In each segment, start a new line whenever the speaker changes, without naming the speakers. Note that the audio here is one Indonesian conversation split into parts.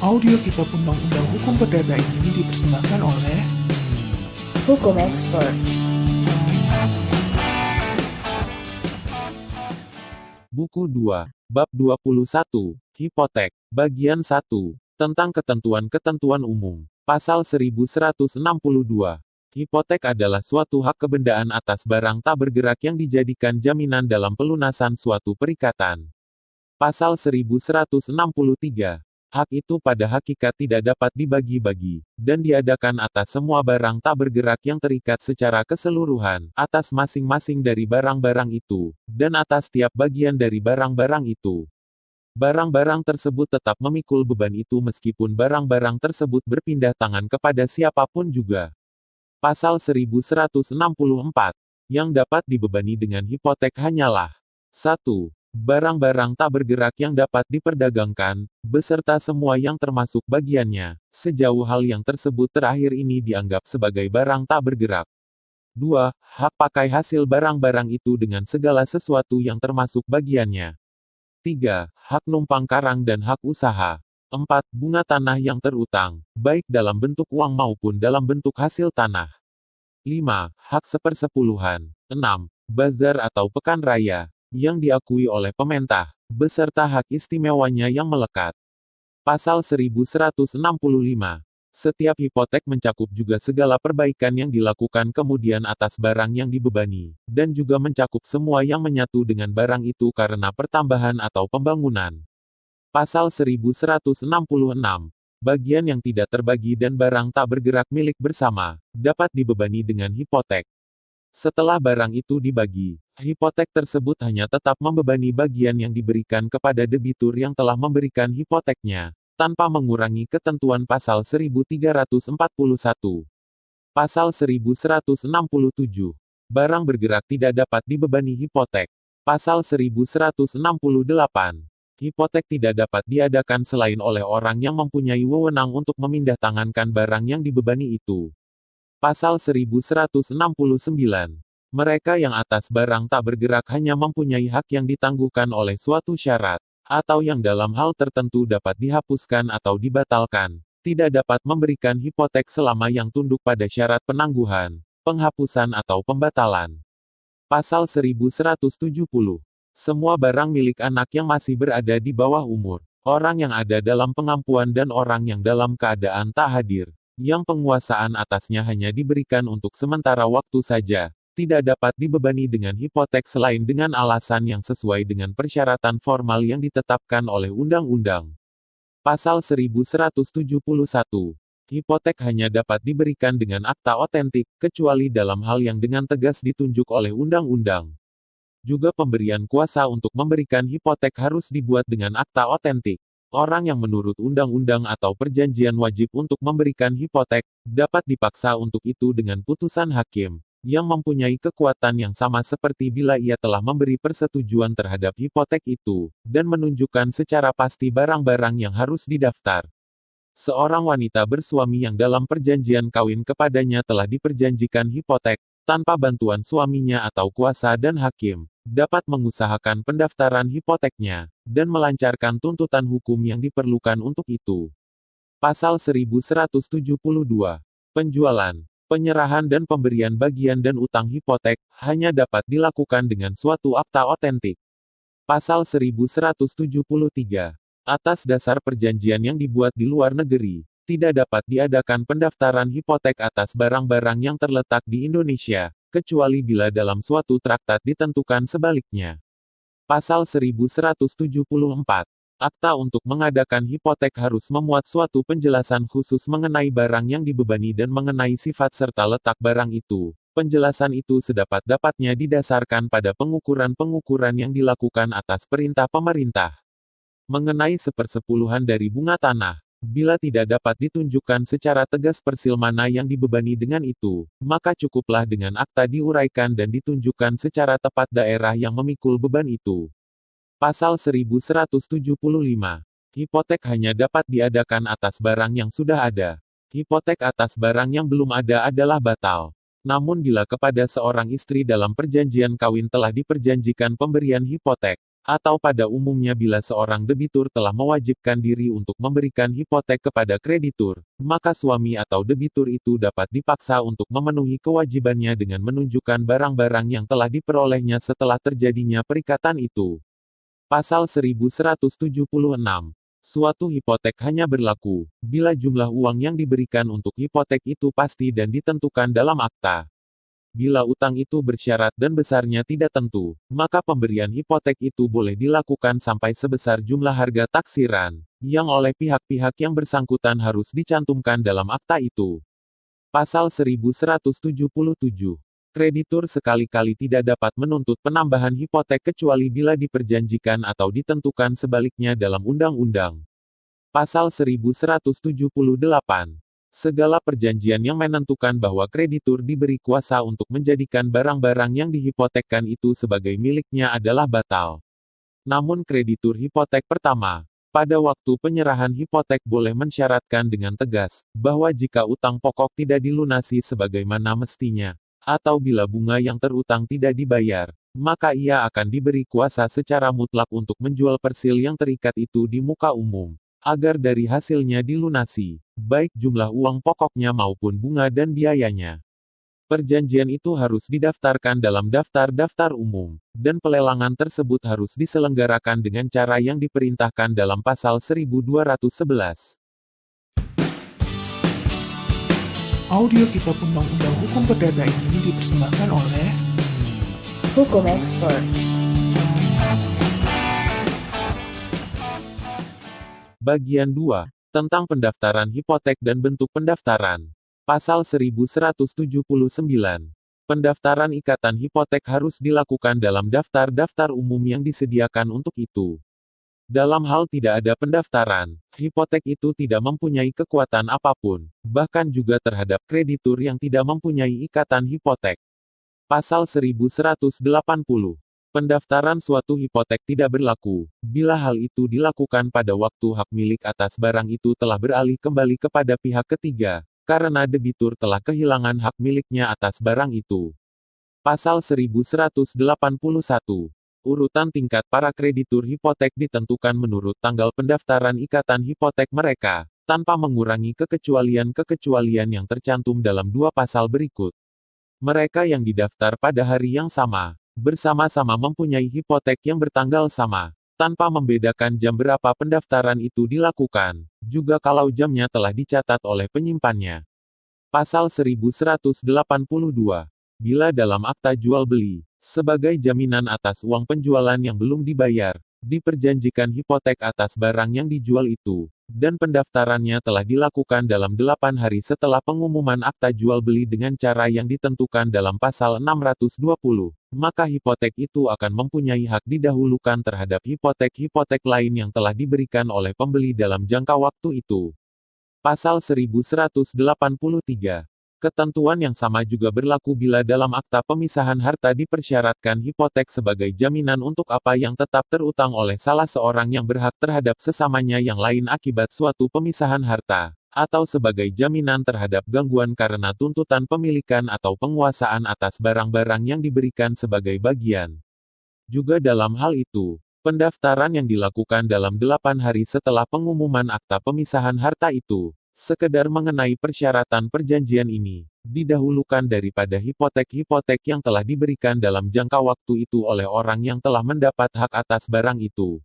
Audio Kitab Undang-Undang Hukum Perdata ini dipersembahkan oleh
Hukum Expert.
Buku 2, Bab 21, Hipotek, Bagian 1, tentang ketentuan-ketentuan umum, Pasal 1162. Hipotek adalah suatu hak kebendaan atas barang tak bergerak yang dijadikan jaminan dalam pelunasan suatu perikatan. Pasal 1163. Hak itu pada hakikat tidak dapat dibagi-bagi, dan diadakan atas semua barang tak bergerak yang terikat secara keseluruhan, atas masing-masing dari barang-barang itu, dan atas tiap bagian dari barang-barang itu. Barang-barang tersebut tetap memikul beban itu meskipun barang-barang tersebut berpindah tangan kepada siapapun juga. Pasal 1164. Yang dapat dibebani dengan hipotek hanyalah 1. Barang-barang tak bergerak yang dapat diperdagangkan, beserta semua yang termasuk bagiannya, sejauh hal yang tersebut terakhir ini dianggap sebagai barang tak bergerak. 2. Hak pakai hasil barang-barang itu dengan segala sesuatu yang termasuk bagiannya. 3. Hak numpang karang dan hak usaha. 4. Bunga tanah yang terutang, baik dalam bentuk uang maupun dalam bentuk hasil tanah. 5. Hak sepersepuluhan. 6. Bazar atau pekan raya, yang diakui oleh pemerintah, beserta hak istimewanya yang melekat. Pasal 1165. Setiap hipotek mencakup juga segala perbaikan yang dilakukan kemudian atas barang yang dibebani, dan juga mencakup semua yang menyatu dengan barang itu karena pertambahan atau pembangunan. Pasal 1166. Bagian yang tidak terbagi dan barang tak bergerak milik bersama, dapat dibebani dengan hipotek. Setelah barang itu dibagi, hipotek tersebut hanya tetap membebani bagian yang diberikan kepada debitur yang telah memberikan hipoteknya, tanpa mengurangi ketentuan pasal 1341. Pasal 1167. Barang bergerak tidak dapat dibebani hipotek. Pasal 1168. Hipotek tidak dapat diadakan selain oleh orang yang mempunyai wewenang untuk memindahtangankan barang yang dibebani itu. Pasal 1169. Mereka yang atas barang tak bergerak hanya mempunyai hak yang ditangguhkan oleh suatu syarat, atau yang dalam hal tertentu dapat dihapuskan atau dibatalkan, tidak dapat memberikan hipotek selama yang tunduk pada syarat penangguhan, penghapusan atau pembatalan. Pasal 1170. Semua barang milik anak yang masih berada di bawah umur, orang yang ada dalam pengampuan dan orang yang dalam keadaan tak hadir, yang penguasaan atasnya hanya diberikan untuk sementara waktu saja, tidak dapat dibebani dengan hipotek selain dengan alasan yang sesuai dengan persyaratan formal yang ditetapkan oleh undang-undang. Pasal 1171. Hipotek hanya dapat diberikan dengan akta otentik, kecuali dalam hal yang dengan tegas ditunjuk oleh undang-undang. Juga pemberian kuasa untuk memberikan hipotek harus dibuat dengan akta otentik. Orang yang menurut undang-undang atau perjanjian wajib untuk memberikan hipotek, dapat dipaksa untuk itu dengan putusan hakim, yang mempunyai kekuatan yang sama seperti bila ia telah memberi persetujuan terhadap hipotek itu, dan menunjukkan secara pasti barang-barang yang harus didaftar. Seorang wanita bersuami yang dalam perjanjian kawin kepadanya telah diperjanjikan hipotek, tanpa bantuan suaminya atau kuasa dan hakim, dapat mengusahakan pendaftaran hipoteknya, dan melancarkan tuntutan hukum yang diperlukan untuk itu. Pasal 1172. Penjualan, penyerahan dan pemberian bagian dan utang hipotek, hanya dapat dilakukan dengan suatu akta otentik. Pasal 1173. Atas dasar perjanjian yang dibuat di luar negeri, tidak dapat diadakan pendaftaran hipotek atas barang-barang yang terletak di Indonesia, kecuali bila dalam suatu traktat ditentukan sebaliknya. Pasal 1174. Akta untuk mengadakan hipotek harus memuat suatu penjelasan khusus mengenai barang yang dibebani dan mengenai sifat serta letak barang itu. Penjelasan itu sedapat-dapatnya didasarkan pada pengukuran-pengukuran yang dilakukan atas perintah pemerintah. Mengenai sepersepuluhan dari bunga tanah, bila tidak dapat ditunjukkan secara tegas persil mana yang dibebani dengan itu, maka cukuplah dengan akta diuraikan dan ditunjukkan secara tepat daerah yang memikul beban itu. Pasal 1175. Hipotek hanya dapat diadakan atas barang yang sudah ada. Hipotek atas barang yang belum ada adalah batal. Namun bila kepada seorang istri dalam perjanjian kawin telah diperjanjikan pemberian hipotek, Atau pada umumnya bila seorang debitur telah mewajibkan diri untuk memberikan hipotek kepada kreditur, maka suami atau debitur itu dapat dipaksa untuk memenuhi kewajibannya dengan menunjukkan barang-barang yang telah diperolehnya setelah terjadinya perikatan itu. Pasal 1176. Suatu hipotek hanya berlaku bila jumlah uang yang diberikan untuk hipotek itu pasti dan ditentukan dalam akta. Bila utang itu bersyarat dan besarnya tidak tentu, maka pemberian hipotek itu boleh dilakukan sampai sebesar jumlah harga taksiran, yang oleh pihak-pihak yang bersangkutan harus dicantumkan dalam akta itu. Pasal 1177. Kreditur sekali-kali tidak dapat menuntut penambahan hipotek kecuali bila diperjanjikan atau ditentukan sebaliknya dalam undang-undang. Pasal 1178. Segala perjanjian yang menentukan bahwa kreditur diberi kuasa untuk menjadikan barang-barang yang dihipotekkan itu sebagai miliknya adalah batal. Namun kreditur hipotek pertama, pada waktu penyerahan hipotek boleh mensyaratkan dengan tegas, bahwa jika utang pokok tidak dilunasi sebagaimana mestinya, atau bila bunga yang terutang tidak dibayar, maka ia akan diberi kuasa secara mutlak untuk menjual persil yang terikat itu di muka umum, agar dari hasilnya dilunasi, baik jumlah uang pokoknya maupun bunga dan biayanya. Perjanjian itu harus didaftarkan dalam daftar-daftar umum, dan pelelangan tersebut harus diselenggarakan dengan cara yang diperintahkan dalam pasal 1211.
Audio Kitab Undang-Undang Hukum Perdata ini dipersembahkan oleh
Hukum Expert.
Bagian 2. Tentang pendaftaran hipotek dan bentuk pendaftaran. Pasal 1179. Pendaftaran ikatan hipotek harus dilakukan dalam daftar-daftar umum yang disediakan untuk itu. Dalam hal tidak ada pendaftaran, hipotek itu tidak mempunyai kekuatan apapun, bahkan juga terhadap kreditur yang tidak mempunyai ikatan hipotek. Pasal 1180. Pendaftaran suatu hipotek tidak berlaku, bila hal itu dilakukan pada waktu hak milik atas barang itu telah beralih kembali kepada pihak ketiga, karena debitur telah kehilangan hak miliknya atas barang itu. Pasal 1181. Urutan tingkat para kreditur hipotek ditentukan menurut tanggal pendaftaran ikatan hipotek mereka, tanpa mengurangi kekecualian-kekecualian yang tercantum dalam dua pasal berikut. Mereka yang didaftar pada hari yang sama, bersama-sama mempunyai hipotek yang bertanggal sama, tanpa membedakan jam berapa pendaftaran itu dilakukan, juga kalau jamnya telah dicatat oleh penyimpannya. Pasal 1182. Bila dalam akta jual beli, sebagai jaminan atas uang penjualan yang belum dibayar, diperjanjikan hipotek atas barang yang dijual itu, dan pendaftarannya telah dilakukan dalam 8 hari setelah pengumuman akta jual beli dengan cara yang ditentukan dalam pasal 620, maka hipotek itu akan mempunyai hak didahulukan terhadap hipotek-hipotek lain yang telah diberikan oleh pembeli dalam jangka waktu itu. Pasal 1183. Ketentuan yang sama juga berlaku bila dalam akta pemisahan harta dipersyaratkan hipotek sebagai jaminan untuk apa yang tetap terutang oleh salah seorang yang berhak terhadap sesamanya yang lain akibat suatu pemisahan harta, atau sebagai jaminan terhadap gangguan karena tuntutan pemilikan atau penguasaan atas barang-barang yang diberikan sebagai bagian. Juga dalam hal itu, pendaftaran yang dilakukan dalam 8 hari setelah pengumuman akta pemisahan harta itu, sekedar mengenai persyaratan perjanjian ini, didahulukan daripada hipotek-hipotek yang telah diberikan dalam jangka waktu itu oleh orang yang telah mendapat hak atas barang itu.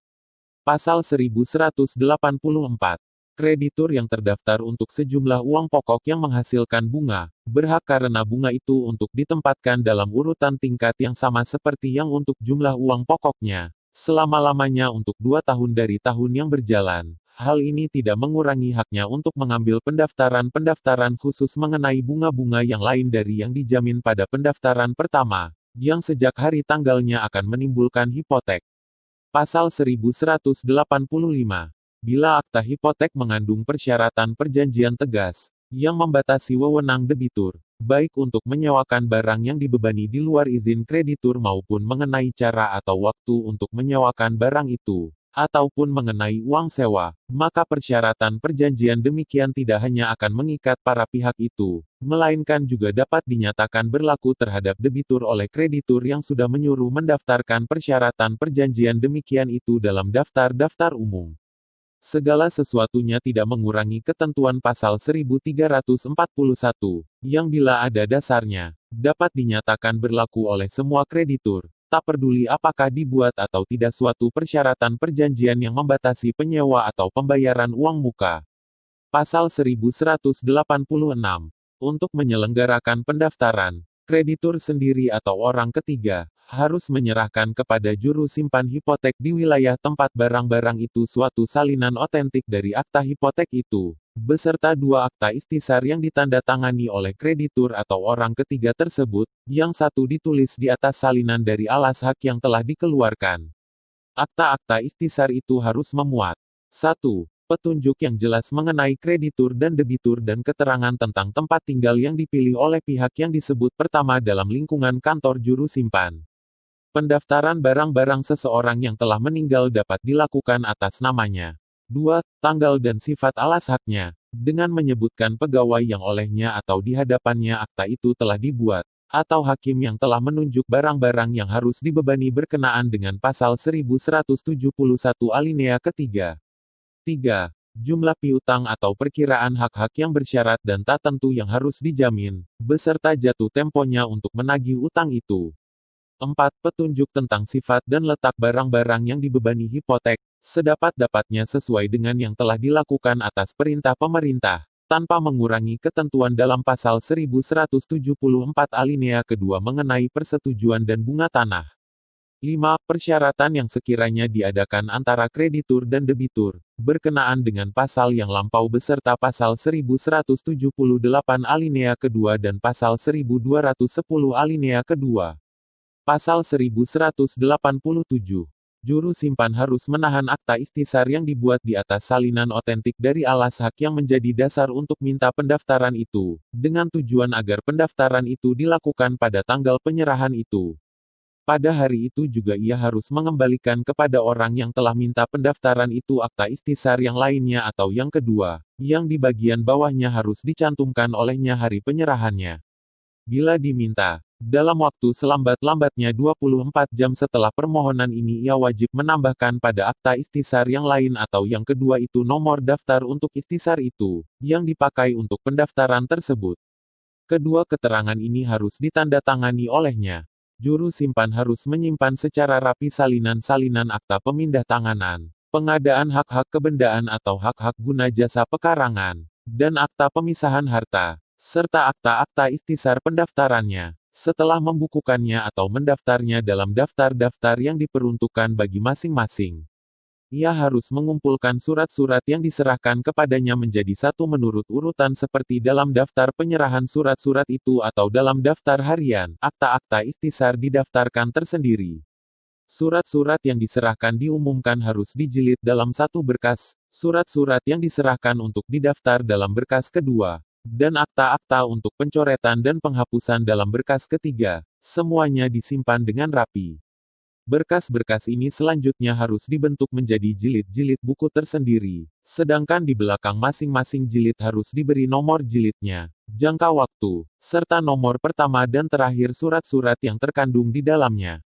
Pasal 1184. Kreditur yang terdaftar untuk sejumlah uang pokok yang menghasilkan bunga, berhak karena bunga itu untuk ditempatkan dalam urutan tingkat yang sama seperti yang untuk jumlah uang pokoknya, selama-lamanya untuk 2 tahun dari tahun yang berjalan. Hal ini tidak mengurangi haknya untuk mengambil pendaftaran-pendaftaran khusus mengenai bunga-bunga yang lain dari yang dijamin pada pendaftaran pertama, yang sejak hari tanggalnya akan menimbulkan hipotek. Pasal 1185. Bila akta hipotek mengandung persyaratan perjanjian tegas, yang membatasi wewenang debitur, baik untuk menyewakan barang yang dibebani di luar izin kreditur maupun mengenai cara atau waktu untuk menyewakan barang itu, ataupun mengenai uang sewa, maka persyaratan perjanjian demikian tidak hanya akan mengikat para pihak itu, melainkan juga dapat dinyatakan berlaku terhadap debitur oleh kreditur yang sudah menyuruh mendaftarkan persyaratan perjanjian demikian itu dalam daftar-daftar umum. Segala sesuatunya tidak mengurangi ketentuan pasal 1341, yang bila ada dasarnya, dapat dinyatakan berlaku oleh semua kreditur. Tak peduli apakah dibuat atau tidak suatu persyaratan perjanjian yang membatasi penyewa atau pembayaran uang muka. Pasal 1186. Untuk menyelenggarakan pendaftaran, kreditur sendiri atau orang ketiga, harus menyerahkan kepada juru simpan hipotek di wilayah tempat barang-barang itu suatu salinan otentik dari akta hipotek itu, beserta 2 akta istisar yang ditandatangani oleh kreditur atau orang ketiga tersebut, yang satu ditulis di atas salinan dari alas hak yang telah dikeluarkan. Akta-akta istisar itu harus memuat 1. Petunjuk yang jelas mengenai kreditur dan debitur dan keterangan tentang tempat tinggal yang dipilih oleh pihak yang disebut pertama dalam lingkungan kantor juru simpan. Pendaftaran barang-barang seseorang yang telah meninggal dapat dilakukan atas namanya. 2. Tanggal dan sifat alas haknya, dengan menyebutkan pegawai yang olehnya atau di hadapannya akta itu telah dibuat, atau hakim yang telah menunjuk barang-barang yang harus dibebani berkenaan dengan pasal 1171 alinea ketiga. 3. Jumlah piutang atau perkiraan hak-hak yang bersyarat dan tak tentu yang harus dijamin, beserta jatuh temponya untuk menagih utang itu. 4. Petunjuk tentang sifat dan letak barang-barang yang dibebani hipotek, sedapat-dapatnya sesuai dengan yang telah dilakukan atas perintah pemerintah, tanpa mengurangi ketentuan dalam pasal 1174 alinea kedua mengenai persetujuan dan bunga tanah. 5. Persyaratan yang sekiranya diadakan antara kreditur dan debitur, berkenaan dengan pasal yang lampau beserta pasal 1178 alinea kedua dan pasal 1210 alinea kedua. Pasal 1187. Juru simpan harus menahan akta istisar yang dibuat di atas salinan otentik dari alas hak yang menjadi dasar untuk minta pendaftaran itu, dengan tujuan agar pendaftaran itu dilakukan pada tanggal penyerahan itu. Pada hari itu juga ia harus mengembalikan kepada orang yang telah minta pendaftaran itu akta istisar yang lainnya atau yang kedua, yang di bagian bawahnya harus dicantumkan olehnya hari penyerahannya. Bila diminta, dalam waktu selambat-lambatnya 24 jam setelah permohonan ini ia wajib menambahkan pada akta istisar yang lain atau yang kedua itu nomor daftar untuk istisar itu, yang dipakai untuk pendaftaran tersebut. Kedua keterangan ini harus ditandatangani olehnya. Juru simpan harus menyimpan secara rapi salinan-salinan akta pemindah tanganan, pengadaan hak-hak kebendaan atau hak-hak guna jasa pekarangan, dan akta pemisahan harta, serta akta-akta istisar pendaftarannya, setelah membukukannya atau mendaftarnya dalam daftar-daftar yang diperuntukkan bagi masing-masing. Ia harus mengumpulkan surat-surat yang diserahkan kepadanya menjadi satu menurut urutan seperti dalam daftar penyerahan surat-surat itu atau dalam daftar harian, akta-akta istisar didaftarkan tersendiri. Surat-surat yang diserahkan diumumkan harus dijilid dalam satu berkas, surat-surat yang diserahkan untuk didaftar dalam berkas kedua, dan akta-akta untuk pencoretan dan penghapusan dalam berkas ketiga, semuanya disimpan dengan rapi. Berkas-berkas ini selanjutnya harus dibentuk menjadi jilid-jilid buku tersendiri, sedangkan di belakang masing-masing jilid harus diberi nomor jilidnya, jangka waktu, serta nomor pertama dan terakhir surat-surat yang terkandung di dalamnya.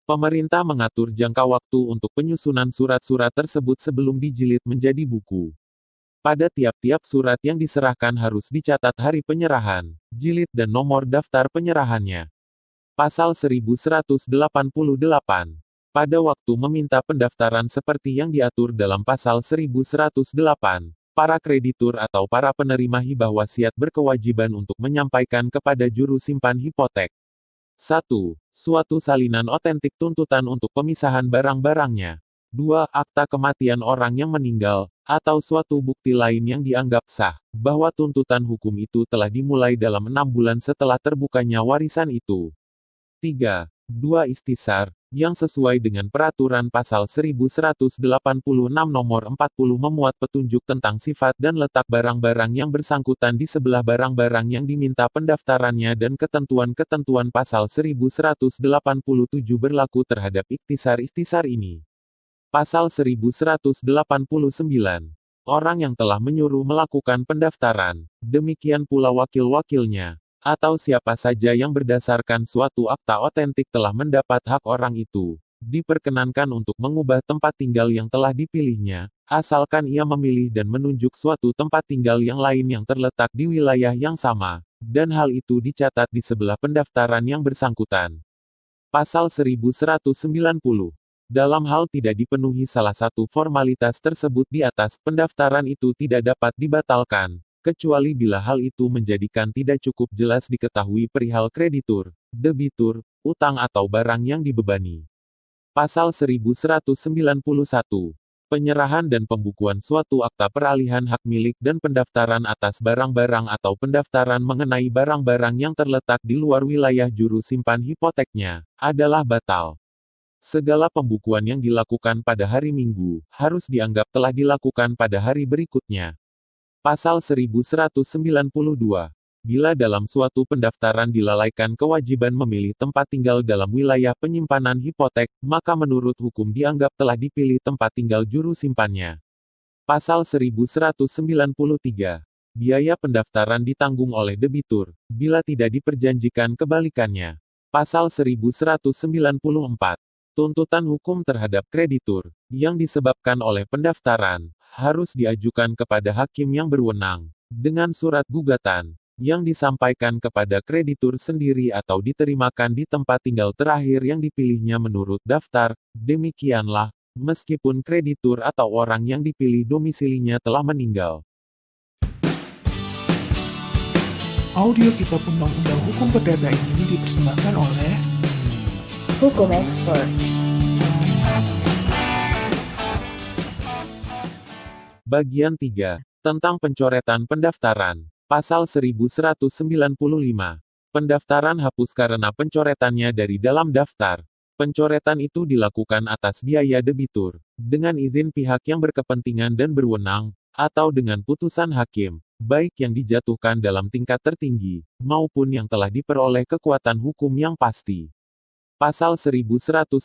Pemerintah mengatur jangka waktu untuk penyusunan surat-surat tersebut sebelum dijilid menjadi buku. Pada tiap-tiap surat yang diserahkan harus dicatat hari penyerahan, jilid dan nomor daftar penyerahannya. Pasal 1188. Pada waktu meminta pendaftaran seperti yang diatur dalam pasal 1108, para kreditur atau para penerima hibah wasiat berkewajiban untuk menyampaikan kepada juru simpan hipotek 1. Suatu salinan otentik tuntutan untuk pemisahan barang-barangnya. 2. Akta kematian orang yang meninggal, atau suatu bukti lain yang dianggap sah, bahwa tuntutan hukum itu telah dimulai dalam 6 bulan setelah terbukanya warisan itu. 3. 2 istisar, yang sesuai dengan peraturan pasal 1186 nomor 40 memuat petunjuk tentang sifat dan letak barang-barang yang bersangkutan di sebelah barang-barang yang diminta pendaftarannya dan ketentuan-ketentuan pasal 1187 berlaku terhadap istisar-istisar ini. Pasal 1189. Orang yang telah menyuruh melakukan pendaftaran, demikian pula wakil-wakilnya, atau siapa saja yang berdasarkan suatu akta otentik telah mendapat hak orang itu, diperkenankan untuk mengubah tempat tinggal yang telah dipilihnya, asalkan ia memilih dan menunjuk suatu tempat tinggal yang lain yang terletak di wilayah yang sama, dan hal itu dicatat di sebelah pendaftaran yang bersangkutan. Pasal 1190. Dalam hal tidak dipenuhi salah satu formalitas tersebut di atas, pendaftaran itu tidak dapat dibatalkan, kecuali bila hal itu menjadikan tidak cukup jelas diketahui perihal kreditur, debitur, utang atau barang yang dibebani. Pasal 1191. Penyerahan dan pembukuan suatu akta peralihan hak milik dan pendaftaran atas barang-barang atau pendaftaran mengenai barang-barang yang terletak di luar wilayah juru simpan hipoteknya, adalah batal. Segala pembukuan yang dilakukan pada hari Minggu, harus dianggap telah dilakukan pada hari berikutnya. Pasal 1192. Bila dalam suatu pendaftaran dilalaikan kewajiban memilih tempat tinggal dalam wilayah penyimpanan hipotek, maka menurut hukum dianggap telah dipilih tempat tinggal juru simpannya. Pasal 1193. Biaya pendaftaran ditanggung oleh debitur, bila tidak diperjanjikan kebalikannya. Pasal 1194. Tuntutan hukum terhadap kreditur, yang disebabkan oleh pendaftaran, harus diajukan kepada hakim yang berwenang, dengan surat gugatan, yang disampaikan kepada kreditur sendiri atau diterimakan di tempat tinggal terakhir yang dipilihnya menurut daftar, demikianlah, meskipun kreditur atau orang yang dipilih domisilinya telah meninggal.
Audio Kitab Undang-Undang Hukum Perdata ini dipersembahkan oleh
Hukum Expert.
Bagian 3. Tentang pencoretan pendaftaran. Pasal 1195. Pendaftaran hapus karena pencoretannya dari dalam daftar. Pencoretan itu dilakukan atas biaya debitur, dengan izin pihak yang berkepentingan dan berwenang, atau dengan putusan hakim, baik yang dijatuhkan dalam tingkat tertinggi, maupun yang telah diperoleh kekuatan hukum yang pasti. Pasal 1196.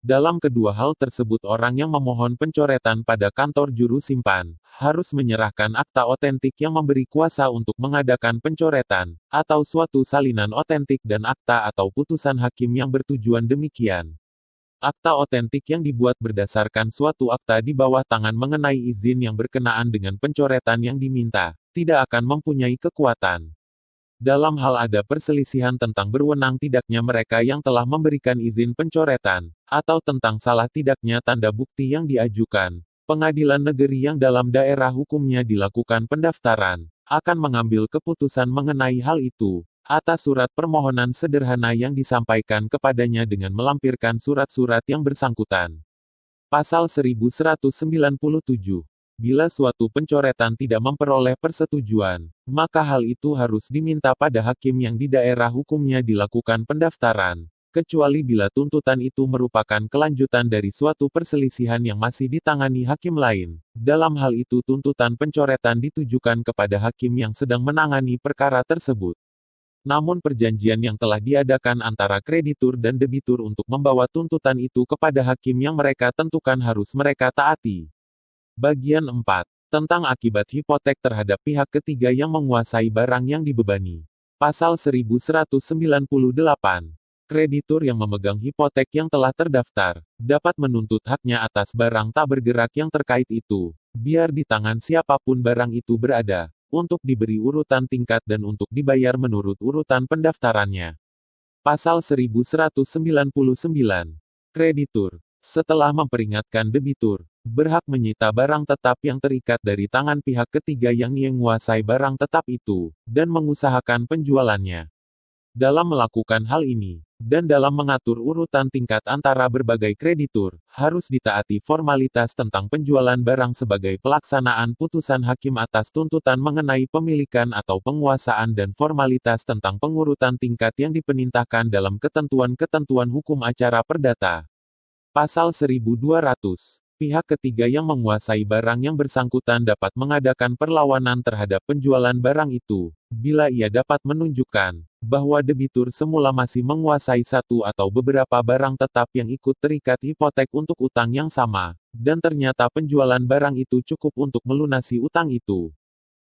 Dalam kedua hal tersebut orang yang memohon pencoretan pada kantor juru simpan, harus menyerahkan akta otentik yang memberi kuasa untuk mengadakan pencoretan, atau suatu salinan otentik dan akta atau putusan hakim yang bertujuan demikian. Akta otentik yang dibuat berdasarkan suatu akta di bawah tangan mengenai izin yang berkenaan dengan pencoretan yang diminta, tidak akan mempunyai kekuatan. Dalam hal ada perselisihan tentang berwenang tidaknya mereka yang telah memberikan izin pencoretan, atau tentang salah tidaknya tanda bukti yang diajukan, pengadilan negeri yang dalam daerah hukumnya dilakukan pendaftaran, akan mengambil keputusan mengenai hal itu, atas surat permohonan sederhana yang disampaikan kepadanya dengan melampirkan surat-surat yang bersangkutan. Pasal 1197. Bila suatu pencoretan tidak memperoleh persetujuan, maka hal itu harus diminta pada hakim yang di daerah hukumnya dilakukan pendaftaran, kecuali bila tuntutan itu merupakan kelanjutan dari suatu perselisihan yang masih ditangani hakim lain. Dalam hal itu tuntutan pencoretan ditujukan kepada hakim yang sedang menangani perkara tersebut. Namun perjanjian yang telah diadakan antara kreditur dan debitur untuk membawa tuntutan itu kepada hakim yang mereka tentukan harus mereka taati. Bagian 4. Tentang akibat hipotek terhadap pihak ketiga yang menguasai barang yang dibebani. Pasal 1198. Kreditur yang memegang hipotek yang telah terdaftar, dapat menuntut haknya atas barang tak bergerak yang terkait itu, biar di tangan siapapun barang itu berada, untuk diberi urutan tingkat dan untuk dibayar menurut urutan pendaftarannya. Pasal 1199. Kreditur, setelah memperingatkan debitur, berhak menyita barang tetap yang terikat dari tangan pihak ketiga yang menguasai barang tetap itu, dan mengusahakan penjualannya. Dalam melakukan hal ini, dan dalam mengatur urutan tingkat antara berbagai kreditur, harus ditaati formalitas tentang penjualan barang sebagai pelaksanaan putusan hakim atas tuntutan mengenai pemilikan atau penguasaan dan formalitas tentang pengurutan tingkat yang diperintahkan dalam ketentuan-ketentuan hukum acara perdata. Pasal 1200. Pihak ketiga yang menguasai barang yang bersangkutan dapat mengadakan perlawanan terhadap penjualan barang itu, bila ia dapat menunjukkan bahwa debitur semula masih menguasai satu atau beberapa barang tetap yang ikut terikat hipotek untuk utang yang sama, dan ternyata penjualan barang itu cukup untuk melunasi utang itu.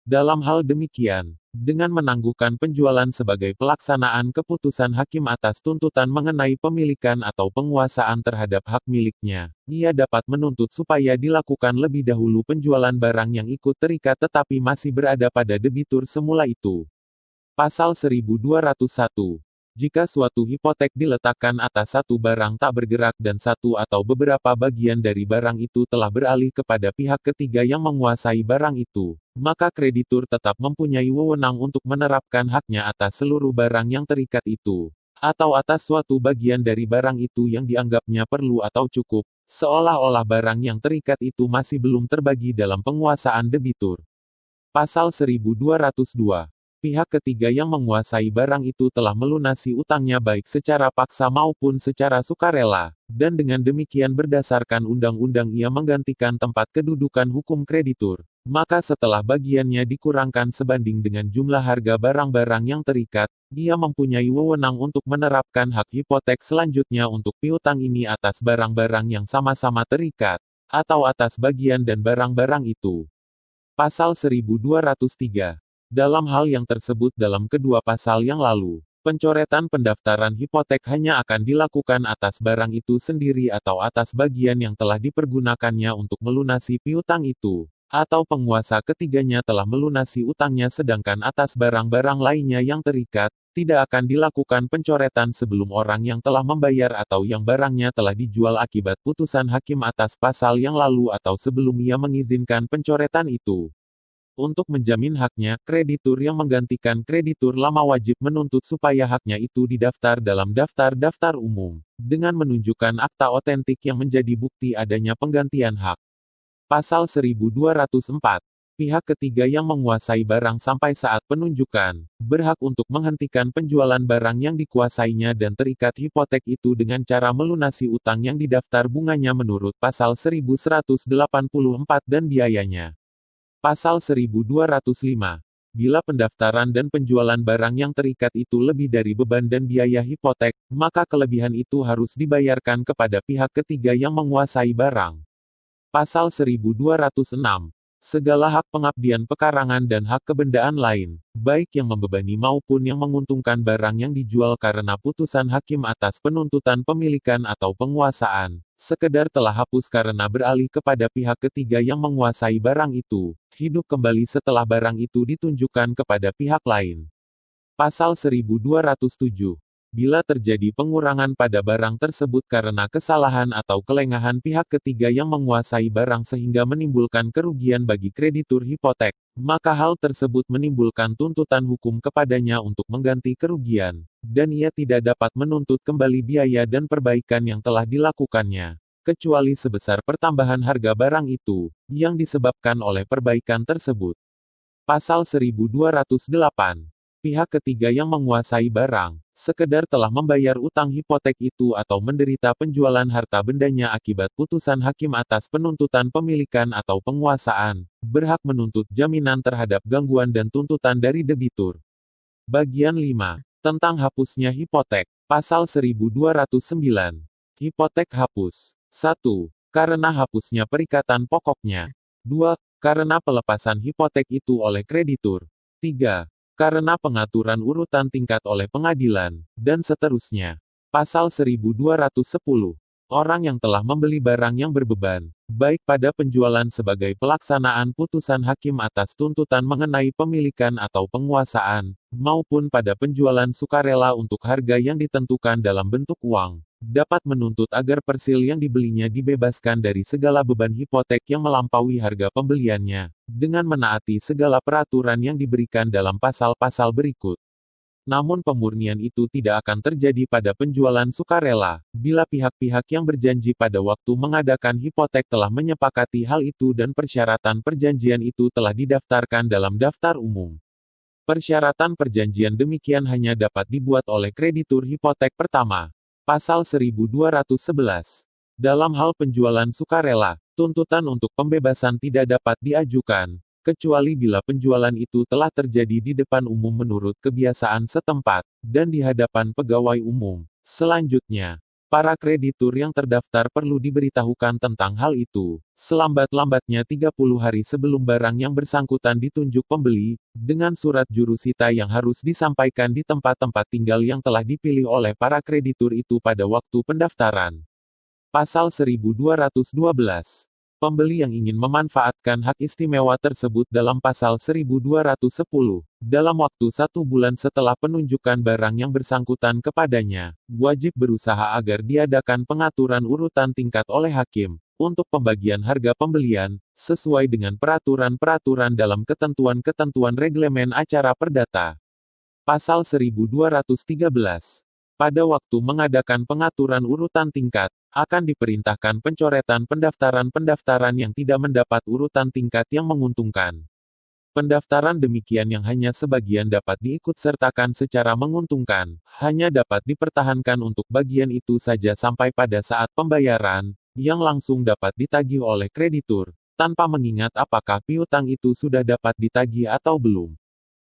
Dalam hal demikian, dengan menangguhkan penjualan sebagai pelaksanaan keputusan hakim atas tuntutan mengenai pemilikan atau penguasaan terhadap hak miliknya, ia dapat menuntut supaya dilakukan lebih dahulu penjualan barang yang ikut terikat tetapi masih berada pada debitur semula itu. Pasal 1201. Jika suatu hipotek diletakkan atas satu barang tak bergerak dan satu atau beberapa bagian dari barang itu telah beralih kepada pihak ketiga yang menguasai barang itu, maka kreditur tetap mempunyai wewenang untuk menerapkan haknya atas seluruh barang yang terikat itu, atau atas suatu bagian dari barang itu yang dianggapnya perlu atau cukup, seolah-olah barang yang terikat itu masih belum terbagi dalam penguasaan debitur. Pasal 1202. Pihak ketiga yang menguasai barang itu telah melunasi utangnya baik secara paksa maupun secara sukarela, dan dengan demikian berdasarkan undang-undang ia menggantikan tempat kedudukan hukum kreditur, maka setelah bagiannya dikurangkan sebanding dengan jumlah harga barang-barang yang terikat, ia mempunyai wewenang untuk menerapkan hak hipotek selanjutnya untuk piutang ini atas barang-barang yang sama-sama terikat, atau atas bagian dan barang-barang itu. Pasal 1203. Dalam hal yang tersebut dalam kedua pasal yang lalu, pencoretan pendaftaran hipotek hanya akan dilakukan atas barang itu sendiri atau atas bagian yang telah dipergunakannya untuk melunasi piutang itu, atau penguasa ketiganya telah melunasi utangnya sedangkan atas barang-barang lainnya yang terikat, tidak akan dilakukan pencoretan sebelum orang yang telah membayar atau yang barangnya telah dijual akibat putusan hakim atas pasal yang lalu atau sebelum ia mengizinkan pencoretan itu. Untuk menjamin haknya, kreditur yang menggantikan kreditur lama wajib menuntut supaya haknya itu didaftar dalam daftar-daftar umum, dengan menunjukkan akta otentik yang menjadi bukti adanya penggantian hak. Pasal 1204. Pihak ketiga yang menguasai barang sampai saat penunjukan, berhak untuk menghentikan penjualan barang yang dikuasainya dan terikat hipotek itu dengan cara melunasi utang yang didaftar bunganya menurut pasal 1184 dan biayanya. Pasal 1205. Bila pendaftaran dan penjualan barang yang terikat itu lebih dari beban dan biaya hipotek, maka kelebihan itu harus dibayarkan kepada pihak ketiga yang menguasai barang. Pasal 1206. Segala hak pengabdian pekarangan dan hak kebendaan lain, baik yang membebani maupun yang menguntungkan barang yang dijual karena putusan hakim atas penuntutan pemilikan atau penguasaan, sekedar telah hapus karena beralih kepada pihak ketiga yang menguasai barang itu, hidup kembali setelah barang itu ditunjukkan kepada pihak lain. Pasal 1207. Bila terjadi pengurangan pada barang tersebut karena kesalahan atau kelengahan pihak ketiga yang menguasai barang sehingga menimbulkan kerugian bagi kreditur hipotek, maka hal tersebut menimbulkan tuntutan hukum kepadanya untuk mengganti kerugian, dan ia tidak dapat menuntut kembali biaya dan perbaikan yang telah dilakukannya, kecuali sebesar pertambahan harga barang itu, yang disebabkan oleh perbaikan tersebut. Pasal 1208. Pihak ketiga yang menguasai barang, sekedar telah membayar utang hipotek itu atau menderita penjualan harta bendanya akibat putusan hakim atas penuntutan pemilikan atau penguasaan, berhak menuntut jaminan terhadap gangguan dan tuntutan dari debitur. Bagian 5. Tentang hapusnya hipotek. Pasal 1209. Hipotek hapus. 1. Karena hapusnya perikatan pokoknya. 2. Karena pelepasan hipotek itu oleh kreditur. 3. Karena pengaturan urutan tingkat oleh pengadilan, dan seterusnya. Pasal 1210. Orang yang telah membeli barang yang berbeban, baik pada penjualan sebagai pelaksanaan putusan hakim atas tuntutan mengenai pemilikan atau penguasaan, maupun pada penjualan sukarela untuk harga yang ditentukan dalam bentuk uang, dapat menuntut agar persil yang dibelinya dibebaskan dari segala beban hipotek yang melampaui harga pembeliannya, dengan menaati segala peraturan yang diberikan dalam pasal-pasal berikut. Namun pemurnian itu tidak akan terjadi pada penjualan sukarela, bila pihak-pihak yang berjanji pada waktu mengadakan hipotek telah menyepakati hal itu dan persyaratan perjanjian itu telah didaftarkan dalam daftar umum. Persyaratan perjanjian demikian hanya dapat dibuat oleh kreditur hipotek pertama. Pasal 1211. Dalam hal penjualan sukarela, Tuntutan untuk pembebasan tidak dapat diajukan, kecuali bila penjualan itu telah terjadi di depan umum menurut kebiasaan setempat, dan di hadapan pegawai umum. Selanjutnya, para kreditur yang terdaftar perlu diberitahukan tentang hal itu, selambat-lambatnya 30 hari sebelum barang yang bersangkutan ditunjuk pembeli, dengan surat jurusita yang harus disampaikan di tempat-tempat tinggal yang telah dipilih oleh para kreditur itu pada waktu pendaftaran. Pasal 1212. Pembeli yang ingin memanfaatkan hak istimewa tersebut dalam pasal 1210, dalam waktu 1 bulan setelah penunjukan barang yang bersangkutan kepadanya, wajib berusaha agar diadakan pengaturan urutan tingkat oleh hakim, untuk pembagian harga pembelian, sesuai dengan peraturan-peraturan dalam ketentuan-ketentuan reglemen acara perdata. Pasal 1213. Pada waktu mengadakan pengaturan urutan tingkat, akan diperintahkan pencoretan pendaftaran-pendaftaran yang tidak mendapat urutan tingkat yang menguntungkan. Pendaftaran demikian yang hanya sebagian dapat diikutsertakan secara menguntungkan, hanya dapat dipertahankan untuk bagian itu saja sampai pada saat pembayaran, yang langsung dapat ditagih oleh kreditur, tanpa mengingat apakah piutang itu sudah dapat ditagih atau belum.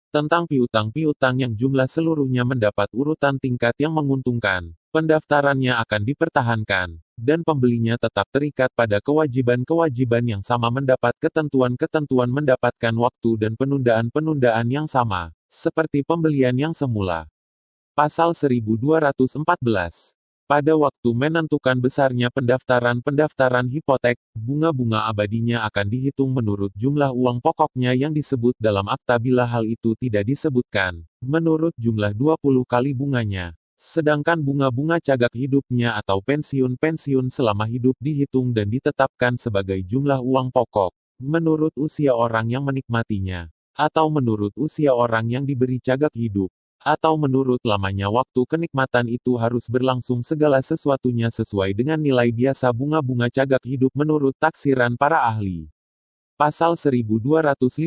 Tentang piutang-piutang yang jumlah seluruhnya mendapat urutan tingkat yang menguntungkan, pendaftarannya akan dipertahankan, dan pembelinya tetap terikat pada kewajiban-kewajiban yang sama mendapat ketentuan-ketentuan mendapatkan waktu dan penundaan-penundaan yang sama, seperti pembelian yang semula. Pasal 1214. Pada waktu menentukan besarnya pendaftaran-pendaftaran hipotek, bunga-bunga abadinya akan dihitung menurut jumlah uang pokoknya yang disebut dalam akta bila hal itu tidak disebutkan, menurut jumlah 20 kali bunganya. Sedangkan bunga-bunga cagak hidupnya atau pensiun-pensiun selama hidup dihitung dan ditetapkan sebagai jumlah uang pokok, menurut usia orang yang menikmatinya, atau menurut usia orang yang diberi cagak hidup, atau menurut lamanya waktu kenikmatan itu harus berlangsung segala sesuatunya sesuai dengan nilai biasa bunga-bunga cagak hidup menurut taksiran para ahli. Pasal 1215.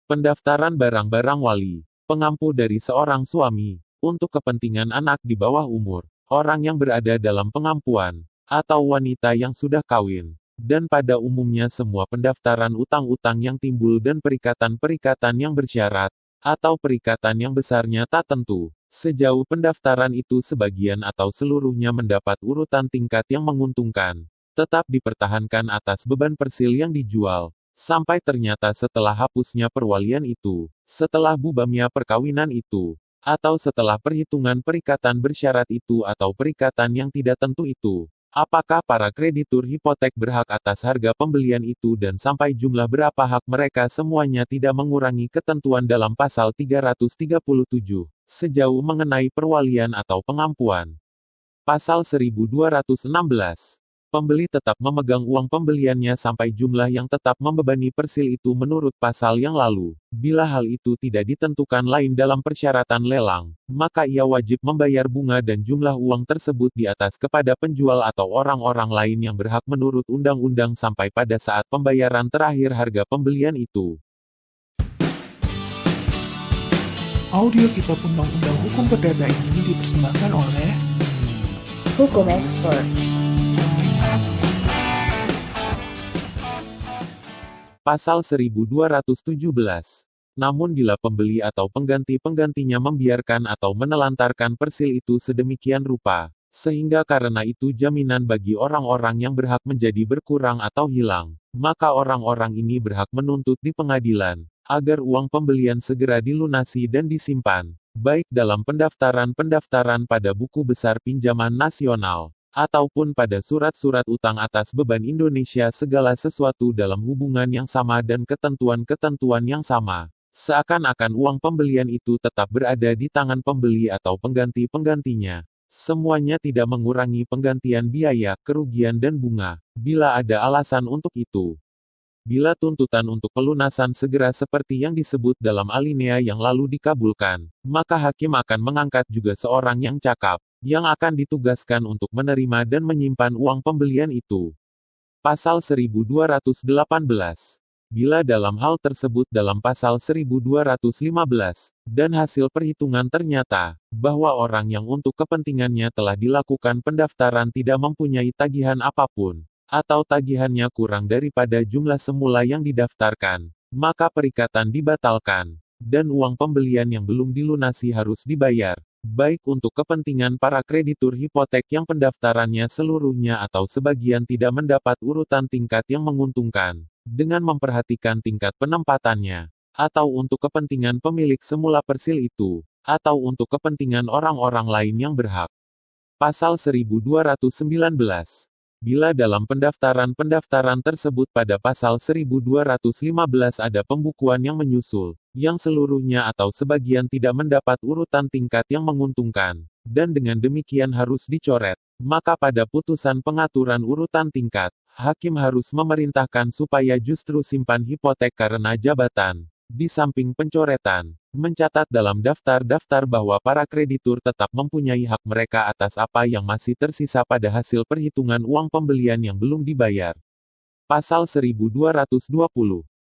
Pendaftaran barang-barang wali, pengampu dari seorang suami, untuk kepentingan anak di bawah umur, orang yang berada dalam pengampuan, atau wanita yang sudah kawin, dan pada umumnya semua pendaftaran utang-utang yang timbul dan perikatan-perikatan yang bersyarat, atau perikatan yang besarnya tak tentu, sejauh pendaftaran itu sebagian atau seluruhnya mendapat urutan tingkat yang menguntungkan, tetap dipertahankan atas beban persil yang dijual, sampai ternyata setelah hapusnya perwalian itu, setelah bubamnya perkawinan itu, atau setelah perhitungan perikatan bersyarat itu atau perikatan yang tidak tentu itu. Apakah para kreditur hipotek berhak atas harga pembelian itu dan sampai jumlah berapa hak mereka semuanya tidak mengurangi ketentuan dalam pasal 337, sejauh mengenai perwalian atau pengampuan. Pasal 1216. Pembeli tetap memegang uang pembeliannya sampai jumlah yang tetap membebani persil itu menurut pasal yang lalu. Bila hal itu tidak ditentukan lain dalam persyaratan lelang, maka ia wajib membayar bunga dan jumlah uang tersebut di atas kepada penjual atau orang-orang lain yang berhak menurut undang-undang sampai pada saat pembayaran terakhir harga pembelian itu.
Audio Kitab Undang-Undang Hukum Perdata ini dipersembahkan oleh
Hukum Expert.
Pasal 1217. Namun bila pembeli atau pengganti-penggantinya membiarkan atau menelantarkan persil itu sedemikian rupa, sehingga karena itu jaminan bagi orang-orang yang berhak menjadi berkurang atau hilang, maka orang-orang ini berhak menuntut di pengadilan, agar uang pembelian segera dilunasi dan disimpan, baik dalam pendaftaran-pendaftaran pada buku besar pinjaman nasional, ataupun pada surat-surat utang atas beban Indonesia segala sesuatu dalam hubungan yang sama dan ketentuan-ketentuan yang sama, seakan-akan uang pembelian itu tetap berada di tangan pembeli atau pengganti-penggantinya. Semuanya tidak mengurangi penggantian biaya, kerugian dan bunga, bila ada alasan untuk itu. Bila tuntutan untuk pelunasan segera seperti yang disebut dalam alinea yang lalu dikabulkan, maka hakim akan mengangkat juga seorang yang cakap, yang akan ditugaskan untuk menerima dan menyimpan uang pembelian itu. Pasal 1218. Bila dalam hal tersebut dalam pasal 1215, dan hasil perhitungan ternyata, bahwa orang yang untuk kepentingannya telah dilakukan pendaftaran tidak mempunyai tagihan apapun, atau tagihannya kurang daripada jumlah semula yang didaftarkan, maka perikatan dibatalkan, dan uang pembelian yang belum dilunasi harus dibayar, baik untuk kepentingan para kreditur hipotek yang pendaftarannya seluruhnya atau sebagian tidak mendapat urutan tingkat yang menguntungkan, dengan memperhatikan tingkat penempatannya, atau untuk kepentingan pemilik semula persil itu, atau untuk kepentingan orang-orang lain yang berhak. Pasal 1219. Bila dalam pendaftaran-pendaftaran tersebut pada pasal 1215 ada pembukuan yang menyusul, yang seluruhnya atau sebagian tidak mendapat urutan tingkat yang menguntungkan, dan dengan demikian harus dicoret, maka pada putusan pengaturan urutan tingkat, hakim harus memerintahkan supaya justru simpan hipotek karena jabatan, di samping pencoretan, mencatat dalam daftar-daftar bahwa para kreditur tetap mempunyai hak mereka atas apa yang masih tersisa pada hasil perhitungan uang pembelian yang belum dibayar. Pasal 1220.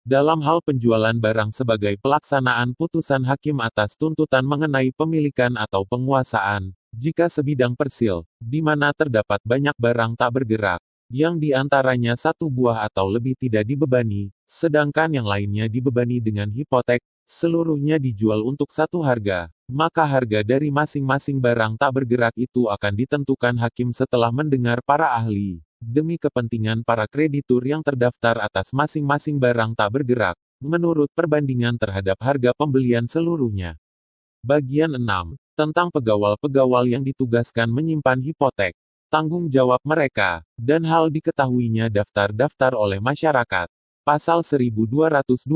Dalam hal penjualan barang sebagai pelaksanaan putusan hakim atas tuntutan mengenai pemilikan atau penguasaan, jika sebidang persil, di mana terdapat banyak barang tak bergerak, yang diantaranya satu buah atau lebih tidak dibebani, sedangkan yang lainnya dibebani dengan hipotek, seluruhnya dijual untuk satu harga, maka harga dari masing-masing barang tak bergerak itu akan ditentukan hakim setelah mendengar para ahli, demi kepentingan para kreditur yang terdaftar atas masing-masing barang tak bergerak, menurut perbandingan terhadap harga pembelian seluruhnya. Bagian 6. Tentang pegawai-pegawai yang ditugaskan menyimpan hipotek, tanggung jawab mereka, dan hal diketahuinya daftar-daftar oleh masyarakat. Pasal 1221.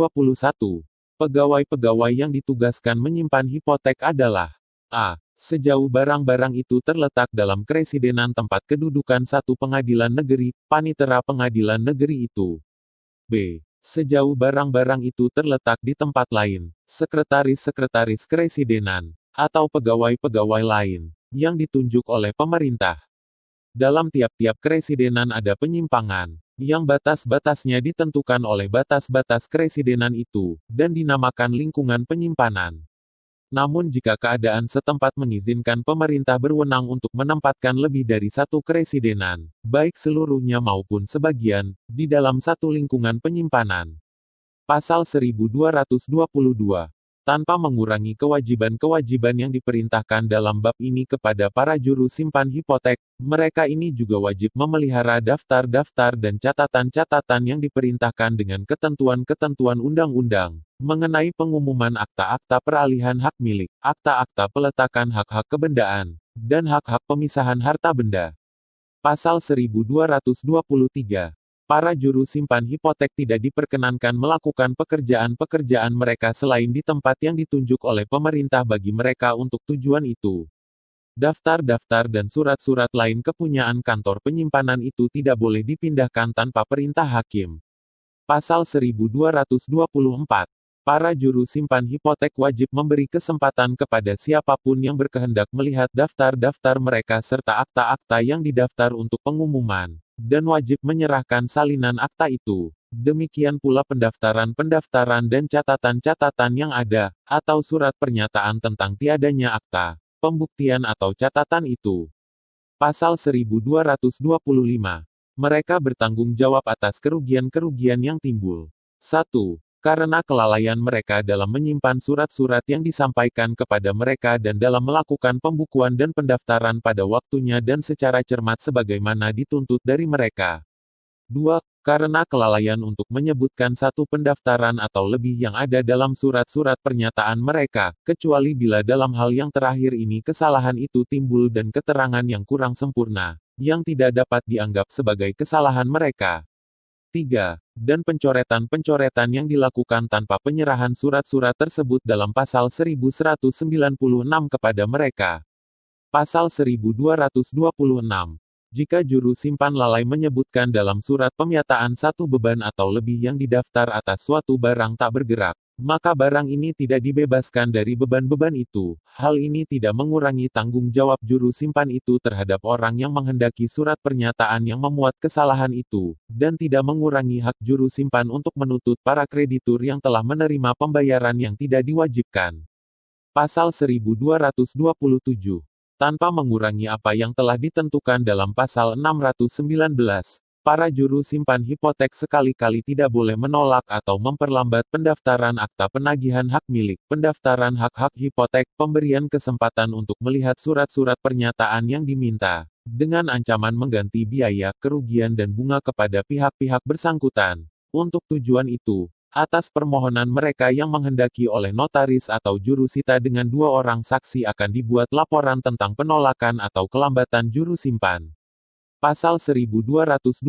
Pegawai-pegawai yang ditugaskan menyimpan hipotek adalah a. Sejauh barang-barang itu terletak dalam keresidenan tempat kedudukan satu pengadilan negeri, panitera pengadilan negeri itu. b. Sejauh barang-barang itu terletak di tempat lain, sekretaris-sekretaris keresidenan, atau pegawai-pegawai lain, yang ditunjuk oleh pemerintah. Dalam tiap-tiap keresidenan ada penyimpangan, yang batas-batasnya ditentukan oleh batas-batas keresidenan itu, dan dinamakan lingkungan penyimpanan. Namun jika keadaan setempat mengizinkan pemerintah berwenang untuk menempatkan lebih dari satu keresidenan, baik seluruhnya maupun sebagian, di dalam satu lingkungan penyimpanan. Pasal 1222. Tanpa mengurangi kewajiban-kewajiban yang diperintahkan dalam bab ini kepada para juru simpan hipotek, mereka ini juga wajib memelihara daftar-daftar dan catatan-catatan yang diperintahkan dengan ketentuan-ketentuan undang-undang, mengenai pengumuman akta-akta peralihan hak milik, akta-akta peletakan hak-hak kebendaan, dan hak-hak pemisahan harta benda. Pasal 1223. Para juru simpan hipotek tidak diperkenankan melakukan pekerjaan-pekerjaan mereka selain di tempat yang ditunjuk oleh pemerintah bagi mereka untuk tujuan itu. Daftar-daftar dan surat-surat lain kepunyaan kantor penyimpanan itu tidak boleh dipindahkan tanpa perintah hakim. Pasal 1224. Para juru simpan hipotek wajib memberi kesempatan kepada siapapun yang berkehendak melihat daftar-daftar mereka serta akta-akta yang didaftar untuk pengumuman, dan wajib menyerahkan salinan akta itu. Demikian pula pendaftaran-pendaftaran dan catatan-catatan yang ada, atau surat pernyataan tentang tiadanya akta, pembuktian atau catatan itu. Pasal 1225. Mereka bertanggung jawab atas kerugian-kerugian yang timbul. 1. Karena kelalaian mereka dalam menyimpan surat-surat yang disampaikan kepada mereka dan dalam melakukan pembukuan dan pendaftaran pada waktunya dan secara cermat sebagaimana dituntut dari mereka. 2. Karena kelalaian untuk menyebutkan satu pendaftaran atau lebih yang ada dalam surat-surat pernyataan mereka, kecuali bila dalam hal yang terakhir ini kesalahan itu timbul dan keterangan yang kurang sempurna, yang tidak dapat dianggap sebagai kesalahan mereka. 3. Dan pencoretan-pencoretan yang dilakukan tanpa penyerahan surat-surat tersebut dalam pasal 1196 kepada mereka. Pasal 1226. Jika juru simpan lalai menyebutkan dalam surat pemyataan satu beban atau lebih yang didaftar atas suatu barang tak bergerak, maka barang ini tidak dibebaskan dari beban-beban itu. Hal ini tidak mengurangi tanggung jawab juru simpan itu terhadap orang yang menghendaki surat pernyataan yang memuat kesalahan itu, dan tidak mengurangi hak juru simpan untuk menuntut para kreditur yang telah menerima pembayaran yang tidak diwajibkan. Pasal 1227. Tanpa mengurangi apa yang telah ditentukan dalam pasal 619, Para juru simpan hipotek sekali-kali tidak boleh menolak atau memperlambat pendaftaran akta penagihan hak milik, pendaftaran hak-hak hipotek, pemberian kesempatan untuk melihat surat-surat pernyataan yang diminta, dengan ancaman mengganti biaya, kerugian dan bunga kepada pihak-pihak bersangkutan. Untuk tujuan itu, atas permohonan mereka yang menghendaki oleh notaris atau jurusita dengan 2 orang saksi akan dibuat laporan tentang penolakan atau kelambatan juru simpan. Pasal 1228.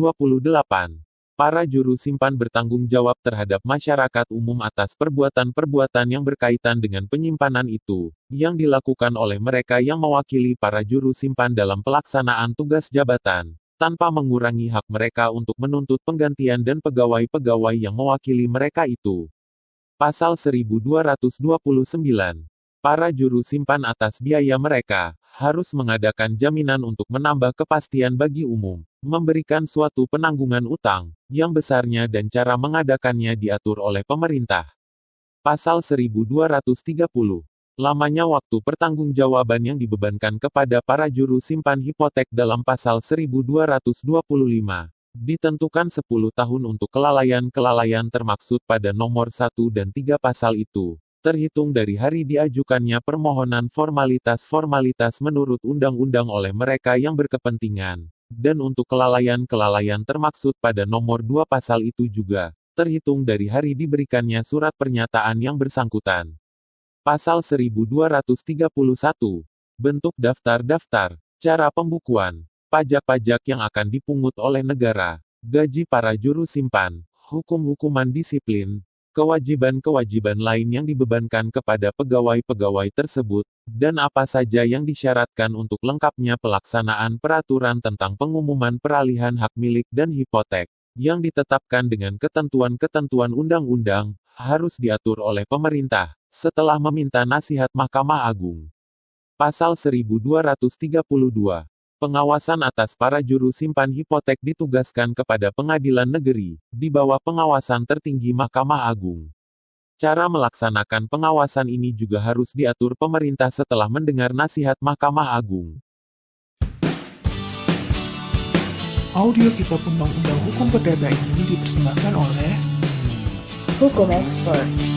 Para juru simpan bertanggung jawab terhadap masyarakat umum atas perbuatan-perbuatan yang berkaitan dengan penyimpanan itu, yang dilakukan oleh mereka yang mewakili para juru simpan dalam pelaksanaan tugas jabatan, tanpa mengurangi hak mereka untuk menuntut penggantian dan pegawai-pegawai yang mewakili mereka itu. Pasal 1229. Para juru simpan atas biaya mereka harus mengadakan jaminan untuk menambah kepastian bagi umum, memberikan suatu penanggungan utang, yang besarnya dan cara mengadakannya diatur oleh pemerintah. Pasal 1230. Lamanya waktu pertanggungjawaban yang dibebankan kepada para juru simpan hipotek dalam pasal 1225, ditentukan 10 tahun untuk kelalaian-kelalaian termaksud pada nomor 1 dan 3 pasal itu, terhitung dari hari diajukannya permohonan formalitas-formalitas menurut undang-undang oleh mereka yang berkepentingan, dan untuk kelalaian-kelalaian termaksud pada nomor 2 pasal itu juga, terhitung dari hari diberikannya surat pernyataan yang bersangkutan. Pasal 1231. Bentuk daftar-daftar, cara pembukuan, pajak-pajak yang akan dipungut oleh negara, gaji para juru simpan, hukum-hukuman disiplin, kewajiban-kewajiban lain yang dibebankan kepada pegawai-pegawai tersebut, dan apa saja yang disyaratkan untuk lengkapnya pelaksanaan peraturan tentang pengumuman peralihan hak milik dan hipotek, yang ditetapkan dengan ketentuan-ketentuan undang-undang, harus diatur oleh pemerintah, setelah meminta nasihat Mahkamah Agung. Pasal 1232. Pengawasan atas para juru simpan hipotek ditugaskan kepada pengadilan negeri, di bawah pengawasan tertinggi Mahkamah Agung. Cara melaksanakan pengawasan ini juga harus diatur pemerintah setelah mendengar nasihat Mahkamah Agung.
Audio Kitab Undang-Undang Hukum Perdata ini dipersembahkan oleh
Hukum Expert.